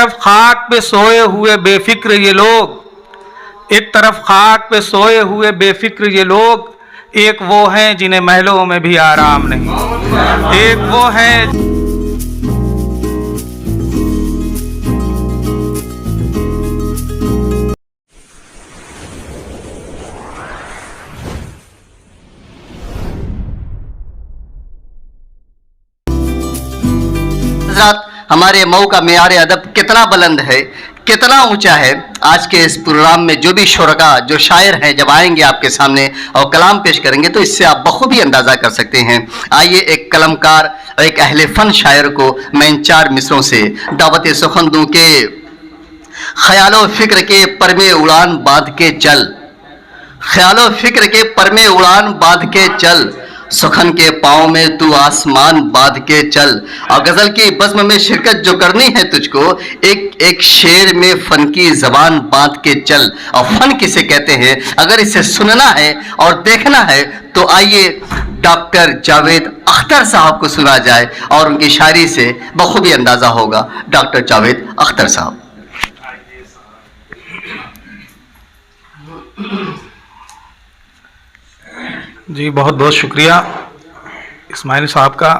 طرف خاک پہ سوئے ہوئے بے فکر یہ لوگ، ایک طرف خاک پہ سوئے ہوئے بے فکر یہ لوگ، ایک وہ ہیں جنہیں محلوں میں بھی آرام نہیں، ایک وہ ہیں ہمارے مئو کا معیار ادب کتنا بلند ہے، کتنا اونچا ہے۔ آج کے اس پروگرام میں جو بھی شرکاء، جو شاعر ہیں، جب آئیں گے آپ کے سامنے اور کلام پیش کریں گے تو اس سے آپ بخوبی اندازہ کر سکتے ہیں۔ آئیے ایک قلمکار اور ایک اہل فن شاعر کو میں ان 4 مصروں سے دعوت سخن دوں کہ خیال و فکر کے پرمے اڑان باندھ کے چل، خیال و فکر کے پرمے اڑان باندھ کے چل، سخن کے پاؤں میں تو آسمان باندھ کے چل۔ اور غزل کی بزم میں شرکت جو کرنی ہے تجھ کو، ایک شعر میں فن کی زبان باندھ کے چل۔ اور فن کسے کہتے ہیں، اگر اسے سننا ہے اور دیکھنا ہے تو آئیے ڈاکٹر جاوید اختر صاحب کو سنا جائے اور ان کی شاعری سے بخوبی اندازہ ہوگا۔ ڈاکٹر جاوید اختر صاحب۔ جی بہت بہت شکریہ اسماعیل صاحب کا،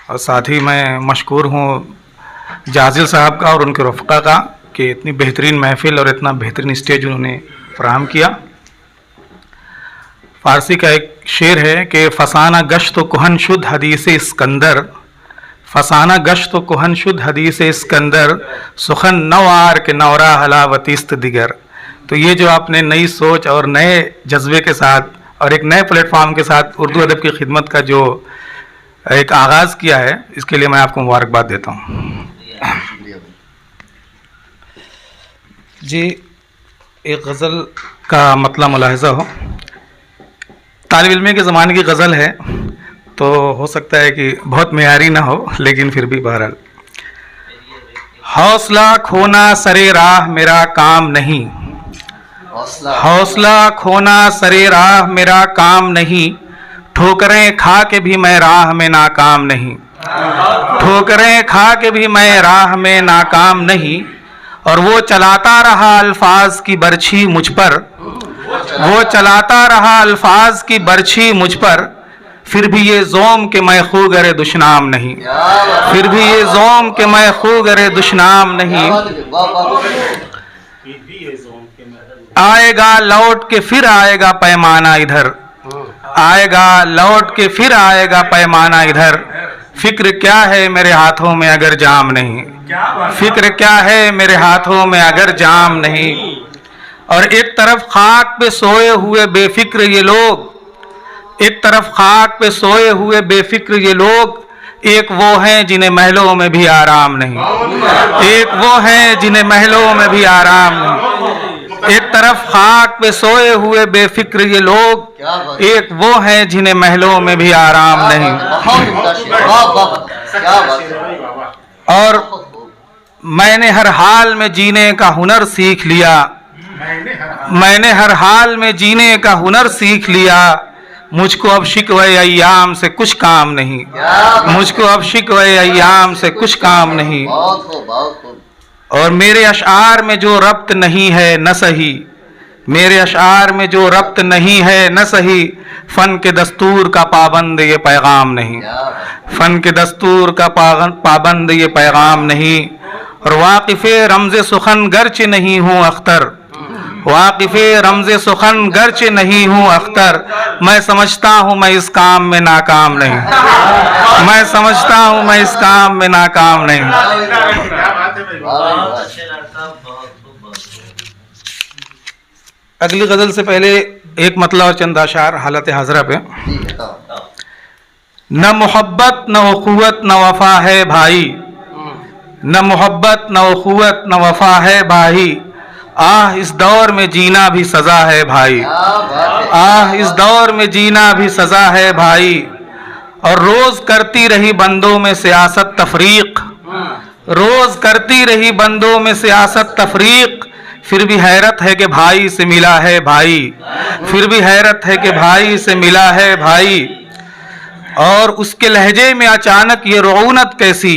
اور ساتھ ہی میں مشکور ہوں جازل صاحب کا اور ان کے رفقا کا کہ اتنی بہترین محفل اور اتنا بہترین اسٹیج انہوں نے فراہم کیا۔ فارسی کا ایک شعر ہے کہ فسانہ گشت و کہن شد حدیث اسکندر، فسانہ گشت و کہن شد حدیث اسکندر، سخن نوار کے نورا حلاوتیست دیگر۔ تو یہ جو آپ نے نئی سوچ اور نئے جذبے کے ساتھ اور ایک نئے پلیٹ فارم کے ساتھ اردو ادب کی خدمت کا جو ایک آغاز کیا ہے، اس کے لیے میں آپ کو مبارکباد دیتا ہوں۔ جی ایک غزل کا مطلع ملاحظہ ہو، طالب علم کے زمانے کی غزل ہے تو ہو سکتا ہے کہ بہت معیاری نہ ہو، لیکن پھر بھی بہرحال۔ حوصلہ کھونا سرے راہ میرا کام نہیں، حوصلہ کھونا سرے راہ میرا کام نہیں، ٹھوکریں کھا کے بھی میں راہ میں ناکام نہیں، ٹھوکریں کھا کے بھی میں راہ میں ناکام نہیں۔ اور وہ چلاتا رہا الفاظ کی برچھی مجھ پر، وہ چلاتا رہا الفاظ کی برچھی مجھ پر، پھر بھی یہ زوم کہ میں خوگر دشنام نہیں، پھر بھی یہ زوم کہ میں خوگر دشنام نہیں۔ آئے گا لوٹ کے پھر آئے گا پیمانہ ادھر، آئے گا لوٹ کے پھر آئے گا پیمانہ ادھر، فکر کیا ہے میرے ہاتھوں میں اگر جام نہیں، فکر کیا ہے میرے ہاتھوں میں اگر جام نہیں۔ اور ایک طرف خاک پہ سوئے ہوئے بے فکر یہ لوگ، ایک طرف خاک پہ سوئے ہوئے بے فکر یہ لوگ، ایک وہ ہیں جنہیں محلوں میں بھی آرام نہیں، ایک وہ ہیں جنہیں محلوں میں بھی آرام نہیں۔ ایک طرف خاک پہ سوئے ہوئے بے فکر یہ لوگ، ایک وہ ہیں جنہیں محلوں میں بھی آرام نہیں۔ اور میں نے ہر حال میں جینے کا ہنر سیکھ لیا، میں نے ہر حال میں جینے کا ہنر سیکھ لیا، مجھ کو اب شکوے ایام سے کچھ کام نہیں، مجھ کو اب شکوے ایام سے کچھ کام نہیں۔ اور میرے اشعار میں جو ربط نہیں ہے نہ صحیح، میرے اشعار میں جو ربط نہیں ہے نہ صحیح، فن کے دستور کا پابند یہ پیغام نہیں، فن کے دستور کا پابند یہ پیغام نہیں۔ اور واقف رمز سخن گرچہ نہیں ہوں اختر، واقف رمز سخن گرچہ نہیں ہوں اختر، میں سمجھتا ہوں میں اس کام میں ناکام نہیں، میں سمجھتا ہوں میں اس کام میں ناکام نہیں۔ اگلی غزل سے پہلے ایک مطلع اور چند اشعار حالت حاضرہ پہ۔ نہ محبت نہ اخوت نہ وفا ہے بھائی، نہ محبت نہ اخوت نہ وفا ہے بھائی، آہ اس دور میں جینا بھی سزا ہے بھائی، آہ اس دور میں جینا بھی سزا ہے بھائی۔ اور روز کرتی رہی بندوں میں سیاست تفریق، روز کرتی رہی بندوں میں سیاست تفریق، پھر بھی حیرت ہے کہ بھائی سے ملا ہے بھائی، پھر بھی حیرت ہے کہ بھائی سے ملا ہے بھائی۔ اور اس کے لہجے میں اچانک یہ رعونت کیسی،